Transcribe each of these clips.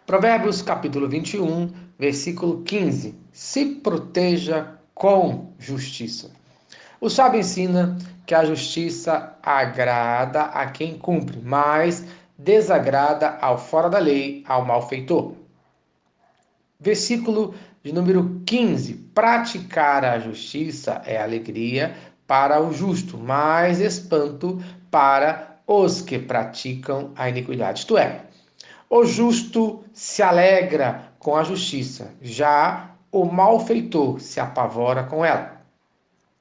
Provérbios capítulo 21, versículo 15. Se proteja com justiça. O sábio ensina que a justiça agrada a quem cumpre, mas desagrada ao fora da lei, ao malfeitor. Versículo de número 15. Praticar a justiça é alegria para o justo, mas espanto para os que praticam a iniquidade. Isto é, o justo se alegra com a justiça, já o malfeitor se apavora com ela.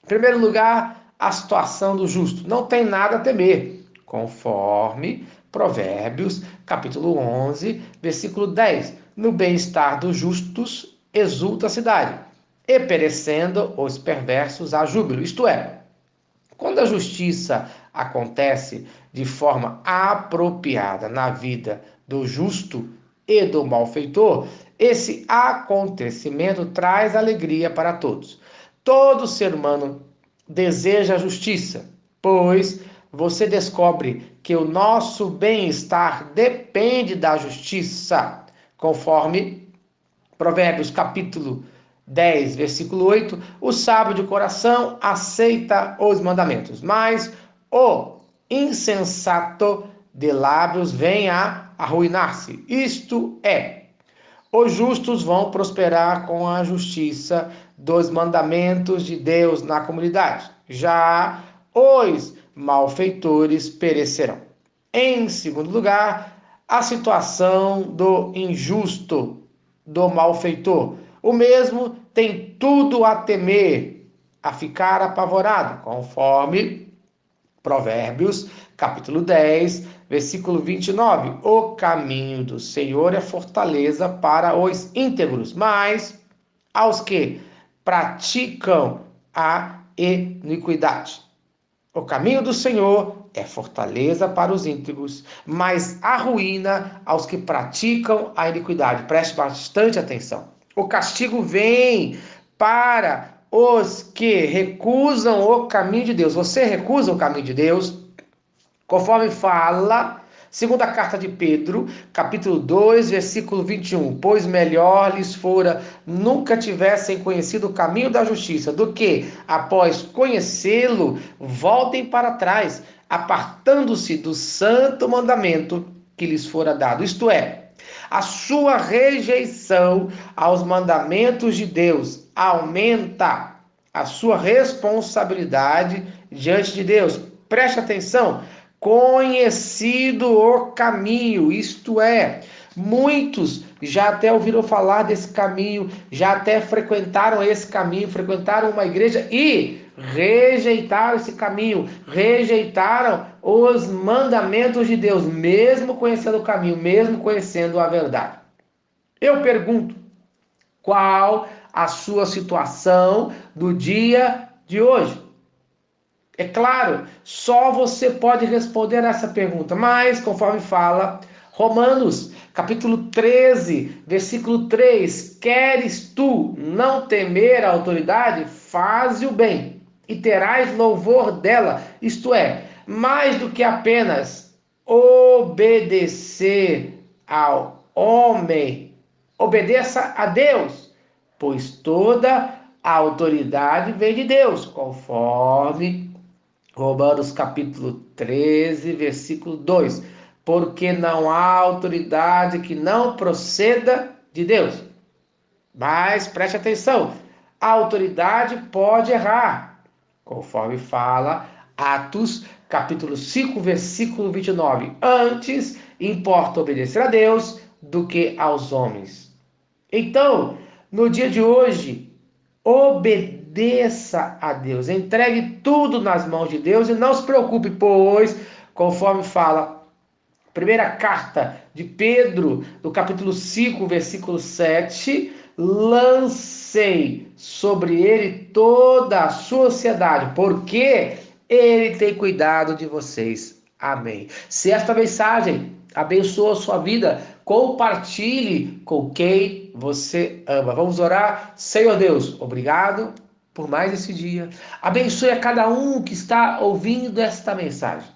Em primeiro lugar, a situação do justo. Não tem nada a temer, conforme Provérbios, capítulo 11, versículo 10. No bem-estar dos justos exulta a cidade, e perecendo os perversos há júbilo. Isto é, quando a justiça acontece de forma apropriada na vida do justo e do malfeitor, esse acontecimento traz alegria para todos. Todo ser humano deseja a justiça, pois você descobre que o nosso bem-estar depende da justiça, conforme Provérbios capítulo 10, versículo 8, o sábio de coração aceita os mandamentos, mas o insensato de lábios vem a arruinar-se. Isto é, os justos vão prosperar com a justiça dos mandamentos de Deus na comunidade. Já os malfeitores perecerão. Em segundo lugar, a situação do injusto, do malfeitor. O mesmo tem tudo a temer, a ficar apavorado, conforme Provérbios, capítulo 10, versículo 29. O caminho do Senhor é fortaleza para os íntegros, mas aos que praticam a iniquidade. O caminho do Senhor é fortaleza para os íntegros, mas a ruína aos que praticam a iniquidade. Preste bastante atenção. O castigo vem para os que recusam o caminho de Deus. Você recusa o caminho de Deus, conforme fala segunda carta de Pedro, capítulo 2, versículo 21. Pois melhor lhes fora nunca tivessem conhecido o caminho da justiça, do que, após conhecê-lo, voltem para trás, apartando-se do santo mandamento que lhes fora dado. Isto é, a sua rejeição aos mandamentos de Deus aumenta a sua responsabilidade diante de Deus. Preste atenção. Conhecido o caminho, isto é, muitos já até ouviram falar desse caminho, já até frequentaram esse caminho, frequentaram uma igreja e rejeitaram esse caminho, rejeitaram os mandamentos de Deus, mesmo conhecendo o caminho, mesmo conhecendo a verdade. Eu pergunto, qual a sua situação do dia de hoje? É claro, só você pode responder essa pergunta, mas conforme fala Romanos, capítulo 13, versículo 3, queres tu não temer a autoridade? Faze o bem e terás louvor dela, isto é, mais do que apenas obedecer ao homem, obedeça a Deus, pois toda a autoridade vem de Deus, conforme Romanos capítulo 13, versículo 2. Porque não há autoridade que não proceda de Deus. Mas preste atenção, a autoridade pode errar, conforme fala Atos capítulo 5, versículo 29. Antes importa obedecer a Deus do que aos homens. Então, no dia de hoje, obedeça a Deus, entregue tudo nas mãos de Deus e não se preocupe, pois, conforme fala primeira carta de Pedro, no capítulo 5, versículo 7, lancei sobre ele toda a sociedade, porque ele tem cuidado de vocês. Amém. Se esta mensagem abençoou a sua vida, compartilhe com quem você ama. Vamos orar. Senhor Deus, obrigado por mais esse dia. Abençoe a cada um que está ouvindo esta mensagem.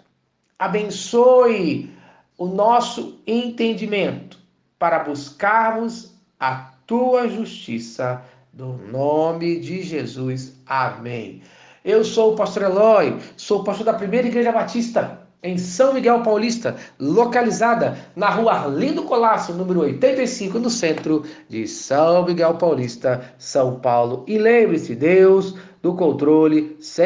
Abençoe o nosso entendimento. para buscarmos a tua justiça, no nome de Jesus. Amém. Eu sou o pastor Eloy, sou pastor da Primeira Igreja Batista, em São Miguel Paulista, localizada na rua Arlindo Colasso, número 85, no centro de São Miguel Paulista, São Paulo. E lembre-se, Deus do controle, sempre.